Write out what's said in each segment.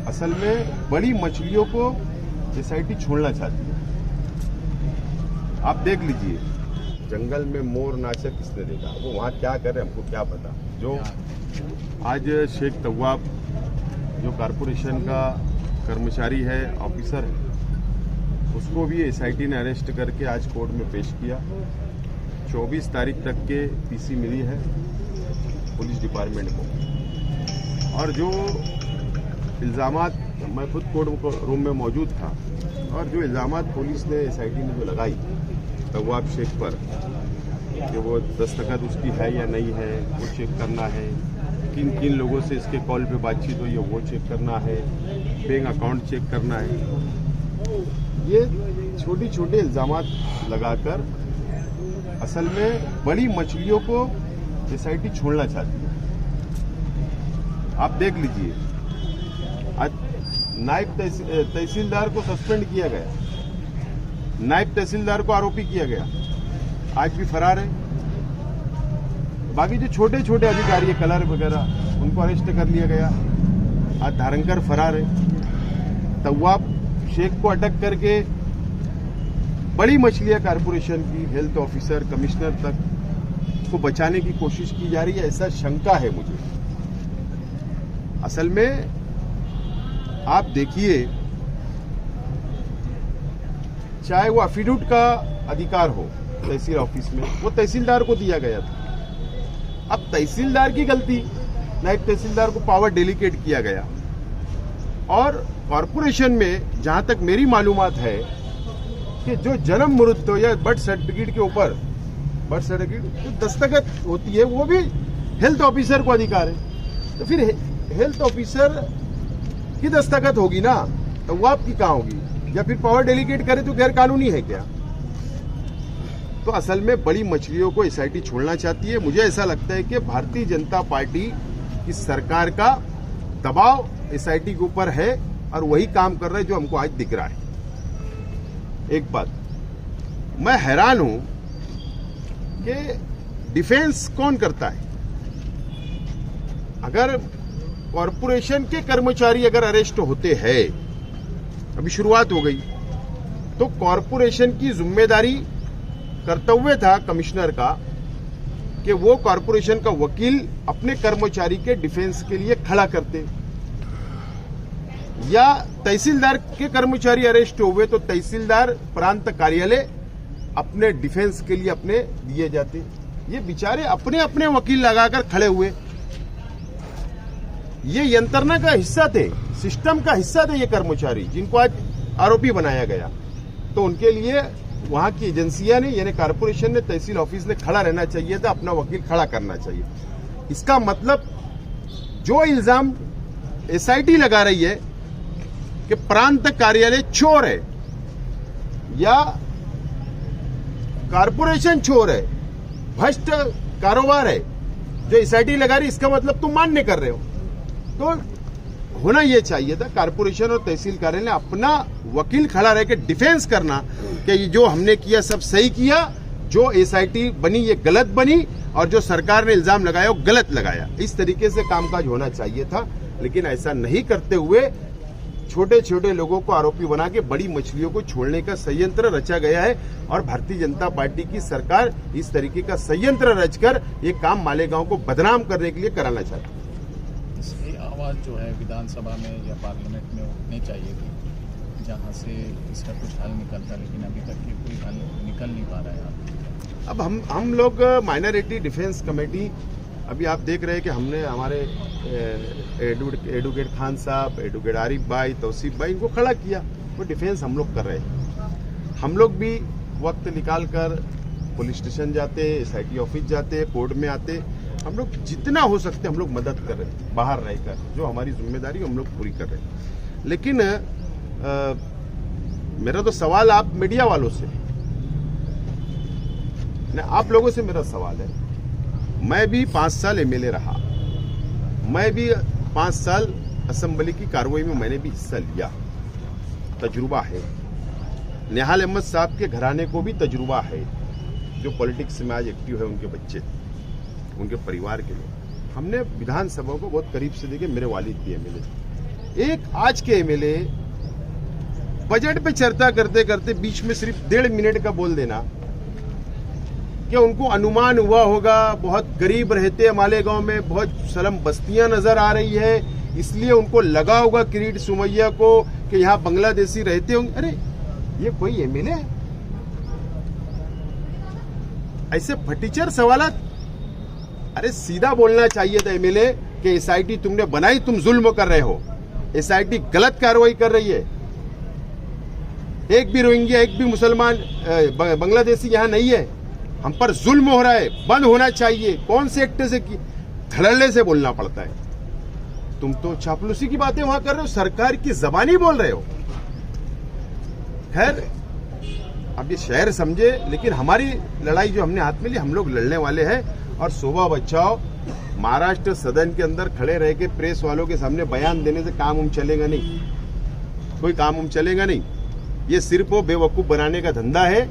असल में बड़ी मछलियों को एसआईटी छोड़ना चाहती है। आप देख लीजिए, जंगल में मोर नाचा किसने देखा, वो वहाँ क्या कर रहे हमको क्या पता। जो आज शेख तव्वाब जो कारपोरेशन का कर्मचारी है, ऑफिसर है, उसको भी एसआईटी ने अरेस्ट करके आज कोर्ट में पेश किया। 24 तारीख तक के पीसी मिली है पुलिस डिपार्टमेंट को। और जो इल्ज़ामात, मैं खुद कोर्ट रूम में मौजूद था, और जो इल्ज़ामात पुलिस ने एसआईटी ने जो लगाई तव्वाब शेख पर कि वो दस्तखत उसकी है या नहीं है वो चेक करना है, किन किन लोगों से इसके कॉल पे बातचीत हुई है वो चेक करना है, बैंक अकाउंट चेक करना है, ये छोटी छोटे इल्ज़ामात लगाकर असल में बड़ी मछलियों को एसआईटी छोड़ना चाहती है। आप देख लीजिए, आज नायब तहसीलदार को सस्पेंड किया गया, नायब तहसीलदार को आरोपी किया गया, आज भी फरार है। बाकी जो छोटे छोटे अधिकारी है, कलर वगैरह, उनको अरेस्ट कर लिया गया, आज धारंकर फरार है। तव्वाब शेख को अटक करके बड़ी मछलियां कारपोरेशन की हेल्थ ऑफिसर, कमिश्नर तक को बचाने की कोशिश की जा रही है, ऐसा शंका है मुझे। असल में आप देखिए, चाहे वो एफिडेविट का अधिकार हो तहसील ऑफिस में, वो तहसीलदार को दिया गया था। अब तहसीलदार की गलती, नायब तहसीलदार को पावर डेलीकेट किया गया। और कॉरपोरेशन में जहां तक मेरी मालूमात है कि जो जन्म मृत्यु या बर्थ सर्टिफिकेट के ऊपर, बर्थ सर्टिफिकेट जो दस्तखत होती है वो भी हेल्थ ऑफिसर को अधिकार है। तो फिर हेल्थ ऑफिसर की दस्तखत होगी ना, तो वो आपकी कहाँ होगी? या फिर पावर डेलीकेट करे तो गैर कानूनी है क्या? तो असल में बड़ी मछलियों को एसआईटी छोड़ना चाहती है। मुझे ऐसा लगता है कि भारतीय जनता पार्टी की सरकार का दबाव एसआईटी के ऊपर है और वही काम कर रहे हैं जो हमको आज दिख रहा है। एक बात मैं हैरान हूं कि डिफेंस कौन करता है? अगर कॉरपोरेशन के कर्मचारी अगर अरेस्ट होते हैं, अभी शुरुआत हो गई, तो कॉरपोरेशन की जिम्मेदारी, कर्तव्य था कमिश्नर का कि वो कॉरपोरेशन का वकील अपने कर्मचारी के डिफेंस के लिए खड़ा करते। या तहसीलदार के कर्मचारी अरेस्ट हुए तो तहसीलदार प्रांत कार्यालय अपने डिफेंस के लिए अपने दिए जाते। ये बेचारे अपने अपने वकील लगाकर खड़े हुए। ये यंत्रणा का हिस्सा थे, सिस्टम का हिस्सा थे ये कर्मचारी, जिनको आज आरोपी बनाया गया। तो उनके लिए वहां की एजेंसियां ने, यानी कॉरपोरेशन ने, तहसील ऑफिस ने खड़ा रहना चाहिए था, अपना वकील खड़ा करना चाहिए। इसका मतलब जो इल्जाम एसआईटी लगा रही है कि प्रांत कार्यालय चोर है या कॉरपोरेशन चोर है, भ्रष्ट कारोबार है, जो एसआईटी लगा रही, इसका मतलब तुम मान्य कर रहे हो। तो होना यह चाहिए था कॉरपोरेशन और तहसील कार्यालय ने अपना वकील खड़ा रह के डिफेंस करना कि जो हमने किया सब सही किया, जो एसआईटी बनी ये गलत बनी, और जो सरकार ने इल्जाम लगाया वो गलत लगाया। इस तरीके से कामकाज होना चाहिए था, लेकिन ऐसा नहीं करते हुए छोटे छोटे लोगों को आरोपी बना के बड़ी मछलियों को छोड़ने का संयंत्र रचा गया है। और भारतीय जनता पार्टी की सरकार इस तरीके का संयंत्र रचकर ये काम मालेगांव को बदनाम करने के लिए कराना चाहती है। आवाज जो है विधानसभा में या पार्लियामेंट में उठनी चाहिए थी, जहां से इसका कुछ हल निकलता, लेकिन अभी तक ये कोई हल निकल नहीं पा रहा है। अब हम लोग माइनॉरिटी डिफेंस कमेटी, अभी आप देख रहे हैं कि हमने हमारे एडवोकेट खान साहब, एडवोकेट आरिफ भाई, तौसीफ भाई, इनको खड़ा किया। वो डिफेंस हम लोग कर रहे हैं। हम लोग भी वक्त निकाल कर पुलिस स्टेशन जाते, एसआईटी ऑफिस जाते, कोर्ट में आते। हम लोग जितना हो सकते हम लोग मदद कर रहे हैं, बाहर रहकर जो हमारी जिम्मेदारी हम लोग पूरी कर रहे हैं। लेकिन मेरा तो सवाल आप मीडिया वालों से, आप लोगों से मेरा सवाल है, मैं भी 5 साल एमएलए रहा, मैं भी 5 साल असेंबली की कार्रवाई में मैंने भी हिस्सा लिया, तजुर्बा है। निहाल अहमद साहब के घराने को भी तजुर्बा है, जो पॉलिटिक्स में आज एक्टिव है, उनके बच्चे, उनके परिवार के लोग। हमने विधानसभा को बहुत करीब से देखे, मेरे वालिद भी एमएलए थे। एक आज के एमएलए बजट पे चर्चा करते करते बीच में सिर्फ 1.5 मिनट का बोल देना कि उनको अनुमान हुआ होगा बहुत गरीब रहते हैं मालेगांव में, बहुत स्लम बस्तियां नजर आ रही है, इसलिए उनको लगा होगा किरीट सुमैया को कि यहाँ बांग्लादेशी रहते होंगे। अरे ये कोई एमएलए है? ऐसे फटीचर सवालात। अरे सीधा बोलना चाहिए था एमएलए कि एसआईटी तुमने बनाई, तुम जुल्म कर रहे हो, एसआईटी गलत कार्रवाई कर रही है, एक भी रोहिंग्या एक भी मुसलमान बांग्लादेशी यहाँ नहीं है, हम पर जुल्म हो रहा है, बंद होना चाहिए। कौन से एक्ट से धड़ल्ले से बोलना पड़ता है? तुम तो चापलूसी की बातें वहां कर रहे हो, सरकार की जबानी बोल रहे हो। खैर अब ये शहर समझे, लेकिन हमारी लड़ाई जो हमने हाथ में ली, हम लोग लड़ने वाले हैं। और शोभा बचाओ महाराष्ट्र सदन के अंदर खड़े रह के प्रेस वालों के सामने बयान देने से काम चलेगा नहीं, कोई काम चलेगा नहीं। ये सिर्फ वो बेवकूफ बनाने का धंधा है।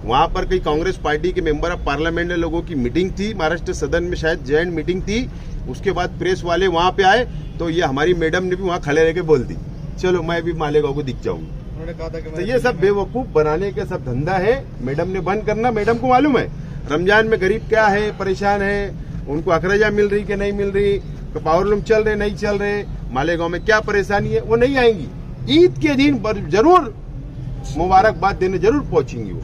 वहां पर कई कांग्रेस पार्टी के मेंबर ऑफ पार्लियामेंट ने लोगों की मीटिंग थी महाराष्ट्र सदन में, शायद जॉइंट मीटिंग थी, उसके बाद प्रेस वाले वहां पे आए तो ये हमारी मैडम ने भी वहां खड़े रह के बोल दी चलो मैं भी मालेगांव को दिख जाऊंगी। उन्होंने कहा था कि तो ये सब बेवकूफ बनाने का सब धंधा है। मैडम ने बंद करना, मैडम को मालूम है रमजान में गरीब क्या है, परेशान है, उनको अखराजा मिल रही कि नहीं मिल रही, तो पावरलूम चल रहे नहीं चल रहे, मालेगांव में क्या परेशानी है, वो नहीं आएंगी। ईद के दिन जरूर मुबारकबाद देने जरूर पहुंचेंगी वो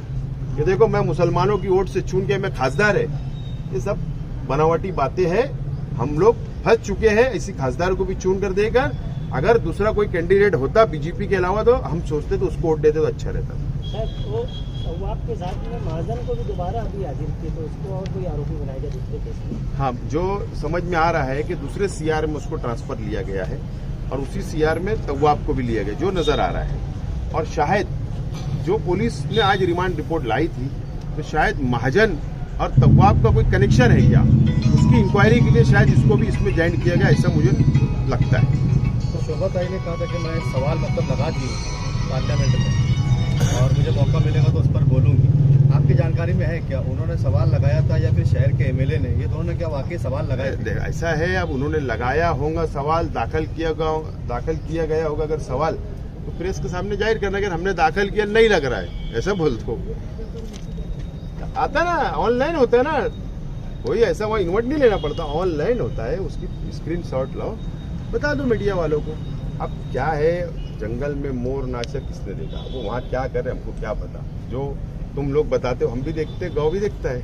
कि देखो मैं मुसलमानों की वोट से चुन के मैं खासदार है। ये सब बनावटी बातें हैं, हम लोग फंस चुके हैं। इसी खासदार को भी चुन कर देकर अगर दूसरा कोई कैंडिडेट होता बीजेपी के अलावा तो हम सोचते तो उसको वोट देते तो अच्छा रहता। वो आपके साथ में महाजन को भी दोबारा अभी हाजिर किए तो उसको और कोई आरोपी बनाया गया दूसरे केस में? हाँ, जो समझ में आ रहा है कि दूसरे सीआर में उसको ट्रांसफर लिया गया है और उसी सीआर में तव्वाब को भी लिया गया, जो नजर आ रहा है। और शायद जो पुलिस ने आज रिमांड रिपोर्ट लाई थी तो शायद महाजन और तव्वाब का कोई कनेक्शन है क्या, उसकी इंक्वायरी के लिए शायद इसको भी इसमें ज्वाइन किया गया, ऐसा मुझे लगता है। तो शोभा ताई ने कहा था कि मैं सवाल लगा दी पार्लियामेंट में और मुझे मौका मिलेगा तो उस पर बोलूंगी। आपकी जानकारी में है क्या उन्होंने सवाल लगाया था या फिर शहर के एमएलए ने, ये दोनों ने क्या वाकई सवाल लगाए थे? ऐसा है, अब उन्होंने लगाया होगा सवाल, दाखिल किया गया होगा अगर सवाल, तो प्रेस के सामने जाहिर करना कि हमने दाखिल किया, नहीं लग रहा है, ऐसा बोल दो। आता ना, ऑनलाइन होता है ना, कोई ऐसा वहाँ इन्वर्ट नहीं लेना पड़ता, ऑनलाइन होता है, उसकी स्क्रीनशॉट लाओ, बता दो मीडिया वालों को। अब क्या है, जंगल में मोर नाचा किसने देखा, वो वहाँ क्या कर रहे हैं हमको क्या पता। जो तुम लोग बताते हो हम भी देखते, गाँव भी देखता है।